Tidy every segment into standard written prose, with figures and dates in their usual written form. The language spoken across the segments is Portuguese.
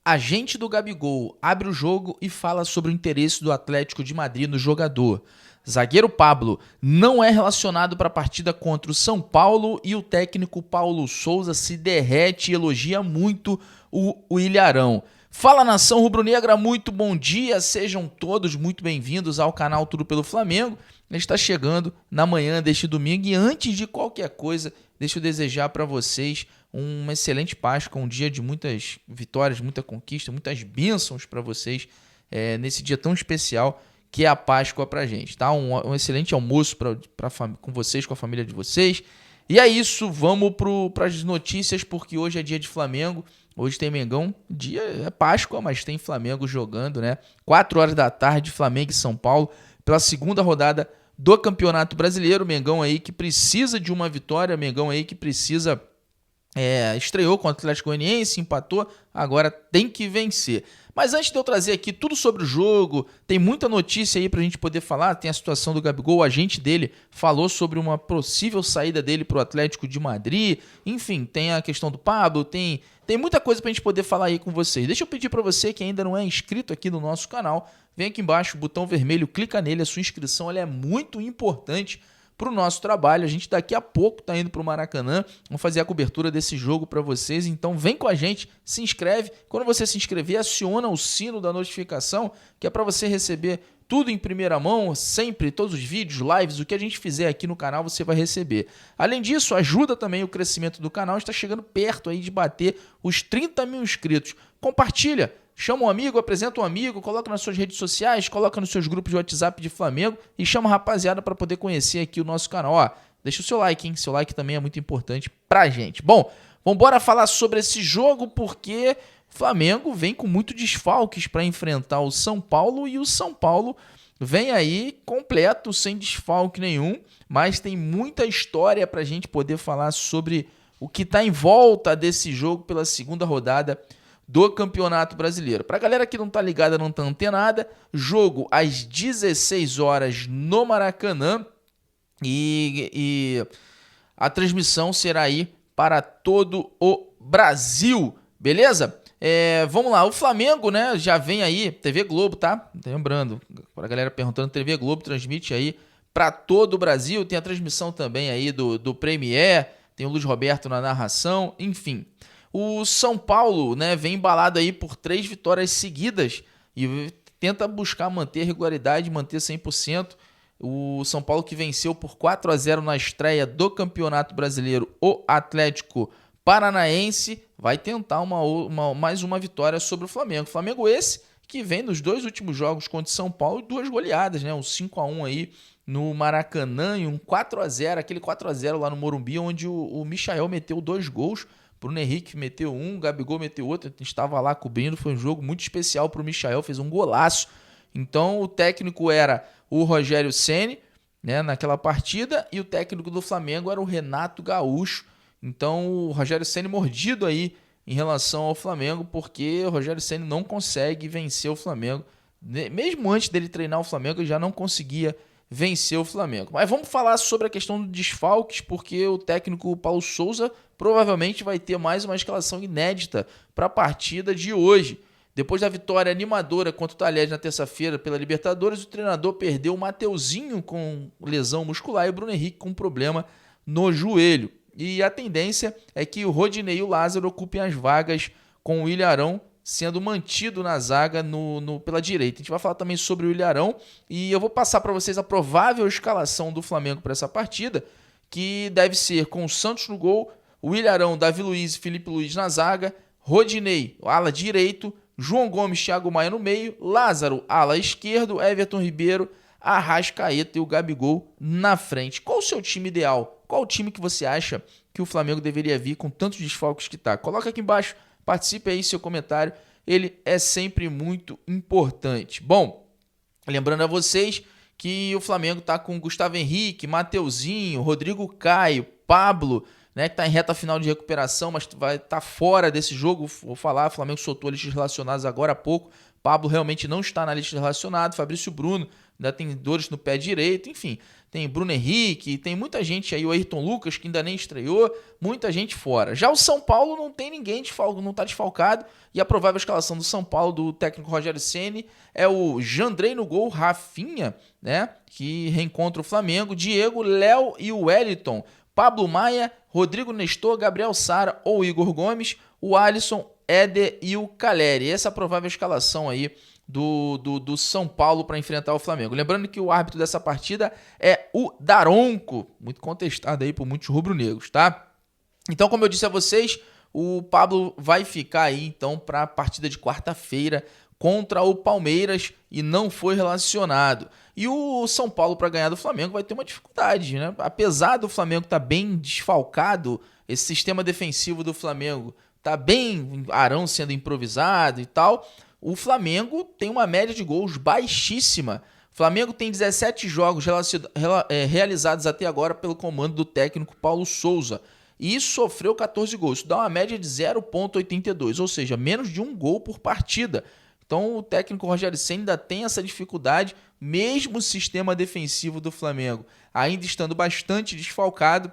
Agente do Gabigol abre o jogo e fala sobre o interesse do Atlético de Madrid no jogador. Zagueiro Pablo não é relacionado para a partida contra o São Paulo e o técnico Paulo Souza se derrete e elogia muito o Ilharão. Fala, nação rubro-negra, muito bom dia, sejam todos muito bem-vindos ao canal Tudo Pelo Flamengo. A gente está chegando na manhã deste domingo e antes de qualquer coisa, deixa eu desejar para vocês uma excelente Páscoa, um dia de muitas vitórias, muita conquista, muitas bênçãos para vocês nesse dia tão especial que é a Páscoa pra gente, tá? Um excelente almoço com vocês, com a família de vocês. E é isso, vamos para as notícias, porque hoje é dia de Flamengo, hoje tem Mengão, dia é Páscoa, mas tem Flamengo jogando, né? 4 horas da tarde, Flamengo e São Paulo, pela segunda rodada do Campeonato Brasileiro. Mengão aí que precisa de uma vitória, Mengão aí que precisa... estreou contra o Atlético Goianiense, empatou, agora tem que vencer. Mas antes de eu trazer aqui tudo sobre o jogo, tem muita notícia aí pra gente poder falar, tem a situação do Gabigol, o agente dele falou sobre uma possível saída dele pro Atlético de Madrid, enfim, tem a questão do Pablo, tem muita coisa pra gente poder falar aí com vocês. Deixa eu pedir pra você que ainda não é inscrito aqui no nosso canal, vem aqui embaixo, botão vermelho, clica nele, a sua inscrição ela é muito importante para o nosso trabalho. A gente daqui a pouco está indo para o Maracanã, vamos fazer a cobertura desse jogo para vocês, então vem com a gente, se inscreve, quando você se inscrever, aciona o sino da notificação, que é para você receber tudo em primeira mão, sempre, todos os vídeos, lives, o que a gente fizer aqui no canal você vai receber. Além disso, ajuda também o crescimento do canal, está chegando perto aí de bater os 30 mil inscritos. Compartilha, chama um amigo, apresenta um amigo, coloca nas suas redes sociais, coloca nos seus grupos de WhatsApp de Flamengo e chama a rapaziada para poder conhecer aqui o nosso canal. Ó, deixa o seu like, hein? Seu like também é muito importante pra gente. Bom, vamos embora falar sobre esse jogo porque o Flamengo vem com muito desfalques para enfrentar o São Paulo e o São Paulo vem aí completo, sem desfalque nenhum, mas tem muita história pra gente poder falar sobre o que tá em volta desse jogo pela segunda rodada do Campeonato Brasileiro. Pra galera que não tá ligada, não tá antenada, jogo às 16 horas no Maracanã e a transmissão será aí para todo o Brasil, beleza? Vamos lá, o Flamengo, né, já vem aí, TV Globo, tá? Lembrando, pra galera perguntando, TV Globo transmite aí para todo o Brasil, tem a transmissão também aí do Premier, tem o Luiz Roberto na narração, enfim. O São Paulo, né, vem embalado aí por 3 vitórias seguidas e tenta buscar manter a regularidade, manter 100%. O São Paulo que venceu por 4-0 na estreia do Campeonato Brasileiro, o Atlético Paranaense, vai tentar mais uma vitória sobre o Flamengo. O Flamengo esse que vem nos 2 últimos jogos contra o São Paulo, 2 goleadas, né, um 5-1 aí no Maracanã e um 4-0, aquele 4-0 lá no Morumbi, onde o Michael meteu 2 gols. Bruno Henrique meteu um, Gabigol meteu outro, a gente estava lá cobrindo, foi um jogo muito especial para o Michael, fez um golaço. Então o técnico era o Rogério Ceni, né, naquela partida, e o técnico do Flamengo era o Renato Gaúcho. Então o Rogério Ceni mordido aí em relação ao Flamengo, porque o Rogério Ceni não consegue vencer o Flamengo. Mesmo antes dele treinar o Flamengo, ele já não conseguia vencer o Flamengo. Mas vamos falar sobre a questão dos desfalques, porque o técnico Paulo Souza provavelmente vai ter mais uma escalação inédita para a partida de hoje. Depois da vitória animadora contra o Talheres na terça-feira pela Libertadores, o treinador perdeu o Mateuzinho com lesão muscular e o Bruno Henrique com problema no joelho. E a tendência é que o Rodinei e o Lázaro ocupem as vagas com o Ilharão sendo mantido na zaga pela direita. A gente vai falar também sobre o Ilharão e eu vou passar para vocês a provável escalação do Flamengo para essa partida, que deve ser com o Santos no gol, o Ilharão, Davi Luiz e Felipe Luiz na zaga, Rodinei, ala direito, João Gomes, Thiago Maia no meio, Lázaro, ala esquerdo, Everton Ribeiro, Arrascaeta e o Gabigol na frente. Qual o seu time ideal? Qual o time que você acha que o Flamengo deveria vir com tantos desfalques que tá? Coloca aqui embaixo, participe aí seu comentário, ele é sempre muito importante. Bom, lembrando a vocês que o Flamengo tá com Gustavo Henrique, Mateuzinho, Rodrigo Caio, Pablo, né, que está em reta final de recuperação, mas vai estar fora desse jogo. Vou falar, o Flamengo soltou listas relacionadas agora há pouco. Pablo realmente não está na lista relacionada. Fabrício Bruno, ainda tem dores no pé direito, enfim. Tem Bruno Henrique, tem muita gente aí, o Ayrton Lucas, que ainda nem estreou, muita gente fora. Já o São Paulo não tem ninguém, não está desfalcado, e a provável escalação do São Paulo, do técnico Rogério Ceni, é o Jandrei no gol, Rafinha, né, que reencontra o Flamengo, Diego, Léo e o Wellington, Pablo Maia, Rodrigo Nestor, Gabriel Sara ou Igor Gomes, o Alisson, Éder e o Caleri. Essa é a provável escalação aí do São Paulo para enfrentar o Flamengo. Lembrando que o árbitro dessa partida é o Daronco, muito contestado aí por muitos rubro-negros, tá? Então, como eu disse a vocês, o Pablo vai ficar aí então para a partida de quarta-feira contra o Palmeiras e não foi relacionado. E o São Paulo, para ganhar do Flamengo, vai ter uma dificuldade, né? Apesar do Flamengo estar bem desfalcado, esse sistema defensivo do Flamengo tá bem, Arão sendo improvisado e tal, o Flamengo tem uma média de gols baixíssima. O Flamengo tem 17 jogos realizados até agora pelo comando do técnico Paulo Souza e sofreu 14 gols. Isso dá uma média de 0,82, ou seja, menos de um gol por partida. Então o técnico Rogério Ceni ainda tem essa dificuldade, mesmo o sistema defensivo do Flamengo ainda estando bastante desfalcado,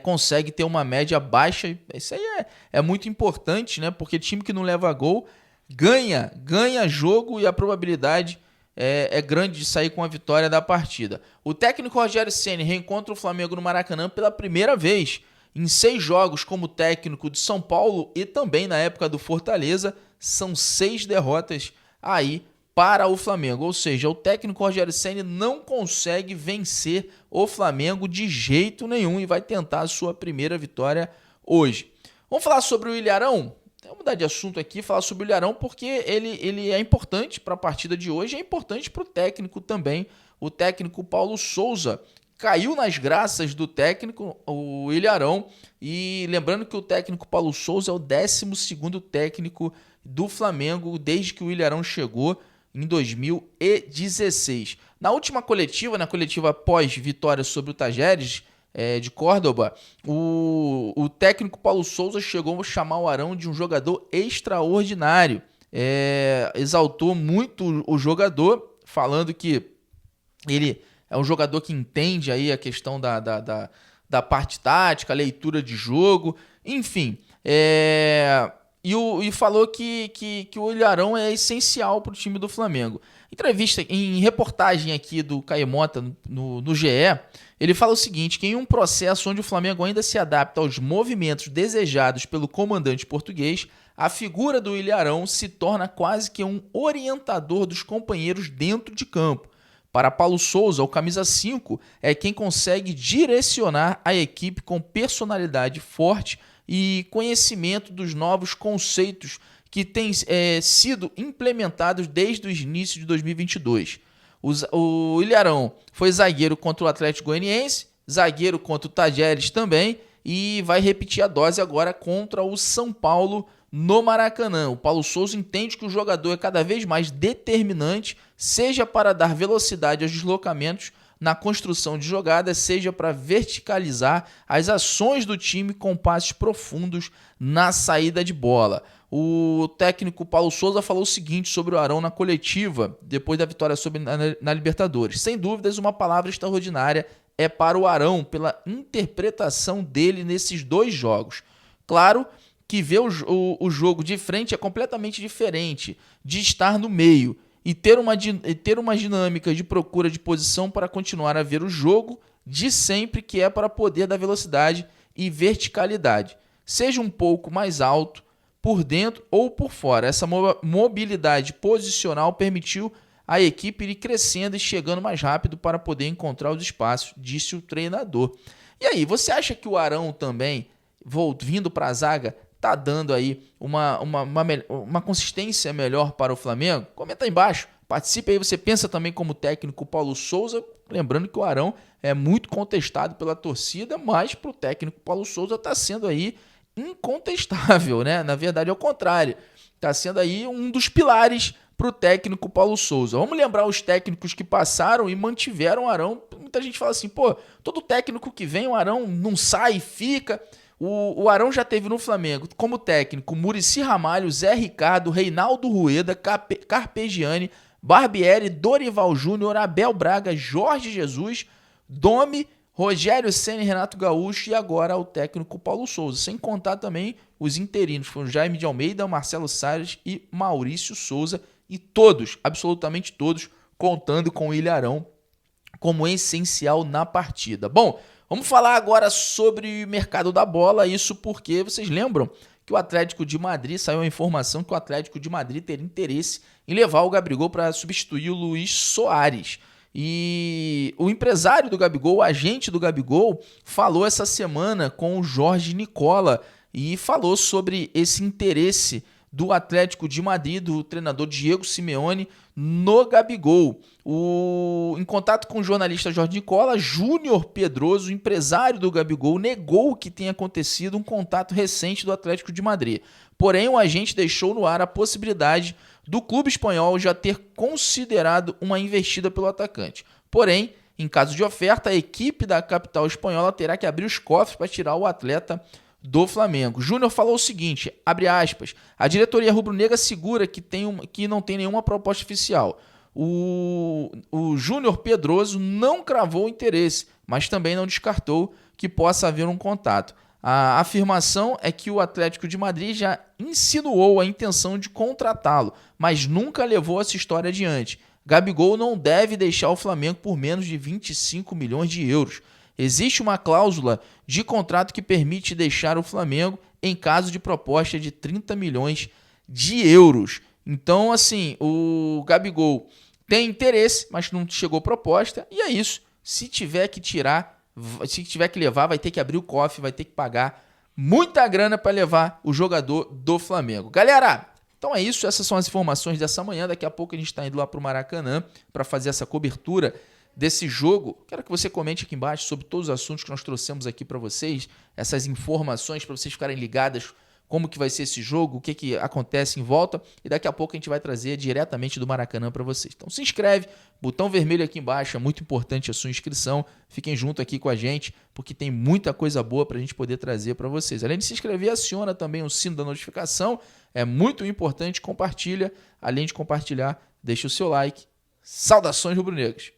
consegue ter uma média baixa. Isso aí é muito importante, né? Porque time que não leva gol ganha jogo e a probabilidade é grande de sair com a vitória da partida. O técnico Rogério Ceni reencontra o Flamengo no Maracanã pela primeira vez em 6 jogos como técnico de São Paulo e também na época do Fortaleza. São 6 derrotas aí para o Flamengo, ou seja, o técnico Rogério Ceni não consegue vencer o Flamengo de jeito nenhum e vai tentar a sua primeira vitória hoje. Vamos falar sobre o Ilharão? Vamos mudar de assunto aqui, falar sobre o Ilharão, porque ele é importante para a partida de hoje, é importante para o técnico também. O técnico Paulo Souza caiu nas graças do técnico, o Ilharão, e lembrando que o técnico Paulo Souza é o 12º técnico do Flamengo desde que o Ilharão chegou em 2016. Na última coletiva, na coletiva pós-vitória sobre o Tajeres de Córdoba, o técnico Paulo Souza chegou a chamar o Arão de um jogador extraordinário. Exaltou muito o jogador, falando que ele é um jogador que entende aí a questão da parte tática, a leitura de jogo, enfim. E falou que o Ilharão é essencial para o time do Flamengo. Em reportagem aqui do Caio Mota no GE, ele fala o seguinte, que em um processo onde o Flamengo ainda se adapta aos movimentos desejados pelo comandante português, a figura do Ilharão se torna quase que um orientador dos companheiros dentro de campo. Para Paulo Souza, o camisa 5 é quem consegue direcionar a equipe com personalidade forte e conhecimento dos novos conceitos que têm sido implementados desde o início de 2022. O Ilharão foi zagueiro contra o Atlético Goianiense, zagueiro contra o Tajeres também, e vai repetir a dose agora contra o São Paulo no Maracanã. O Paulo Souza entende que o jogador é cada vez mais determinante, seja para dar velocidade aos deslocamentos na construção de jogadas, seja para verticalizar as ações do time com passes profundos na saída de bola. O técnico Paulo Souza falou o seguinte sobre o Arão na coletiva, depois da vitória na Libertadores. Sem dúvidas, uma palavra extraordinária é para o Arão, pela interpretação dele nesses 2 jogos. Claro que ver o jogo de frente é completamente diferente de estar no meio e ter uma dinâmica de procura de posição para continuar a ver o jogo de sempre, que é para poder dar velocidade e verticalidade. Seja um pouco mais alto, por dentro ou por fora. Essa mobilidade posicional permitiu a equipe ir crescendo e chegando mais rápido para poder encontrar os espaços, disse o treinador. E aí, você acha que o Arão também, vindo para a zaga, está dando aí uma consistência melhor para o Flamengo? Comenta aí embaixo, participe aí, você pensa também como técnico Paulo Souza, lembrando que o Arão é muito contestado pela torcida, mas para o técnico Paulo Souza está sendo aí incontestável, né? Na verdade é o contrário, está sendo aí um dos pilares para o técnico Paulo Souza. Vamos lembrar os técnicos que passaram e mantiveram o Arão. Muita gente fala assim, todo técnico que vem, o Arão não sai, fica. O Arão já teve no Flamengo como técnico Muricy Ramalho, Zé Ricardo, Reinaldo Rueda, Carpegiani, Barbieri, Dorival Júnior, Abel Braga, Jorge Jesus, Domi, Rogério Ceni, Renato Gaúcho e agora o técnico Paulo Souza. Sem contar também os interinos, foram Jaime de Almeida, Marcelo Salles e Maurício Souza. E todos, absolutamente todos, contando com o Ilharão como essencial na partida. Bom, vamos falar agora sobre o mercado da bola. Isso porque vocês lembram que o Atlético de Madrid, saiu a informação que o Atlético de Madrid teria interesse em levar o Gabigol para substituir o Luis Soares. E o empresário do Gabigol, o agente do Gabigol, falou essa semana com o Jorge Nicola e falou sobre esse interesse do Atlético de Madrid, do treinador Diego Simeone, no Gabigol. Em contato com o jornalista Jorge Nicola, Júnior Pedroso, empresário do Gabigol, negou que tenha acontecido um contato recente do Atlético de Madrid. Porém, o agente deixou no ar a possibilidade do clube espanhol já ter considerado uma investida pelo atacante. Porém, em caso de oferta, a equipe da capital espanhola terá que abrir os cofres para tirar o atleta do Flamengo. Júnior falou o seguinte, abre aspas, a diretoria rubro-negra segura que não tem nenhuma proposta oficial. O Júnior Pedroso não cravou interesse, mas também não descartou que possa haver um contato. A afirmação é que o Atlético de Madrid já insinuou a intenção de contratá-lo, mas nunca levou essa história adiante. Gabigol não deve deixar o Flamengo por menos de 25 milhões de euros. Existe uma cláusula de contrato que permite deixar o Flamengo em caso de proposta de 30 milhões de euros. Então, assim, o Gabigol tem interesse, mas não chegou proposta, e é isso. Se tiver que tirar, se tiver que levar, vai ter que abrir o cofre, vai ter que pagar muita grana para levar o jogador do Flamengo. Galera, então é isso, essas são as informações dessa manhã. Daqui a pouco a gente está indo lá para o Maracanã para fazer essa cobertura desse jogo. Quero que você comente aqui embaixo sobre todos os assuntos que nós trouxemos aqui para vocês, essas informações para vocês ficarem ligadas como que vai ser esse jogo, o que acontece em volta, e daqui a pouco a gente vai trazer diretamente do Maracanã para vocês. Então se inscreve, botão vermelho aqui embaixo, é muito importante a sua inscrição, fiquem junto aqui com a gente, porque tem muita coisa boa para a gente poder trazer para vocês. Além de se inscrever, aciona também o sino da notificação, é muito importante, compartilha, além de compartilhar, deixa o seu like. Saudações rubro-negros!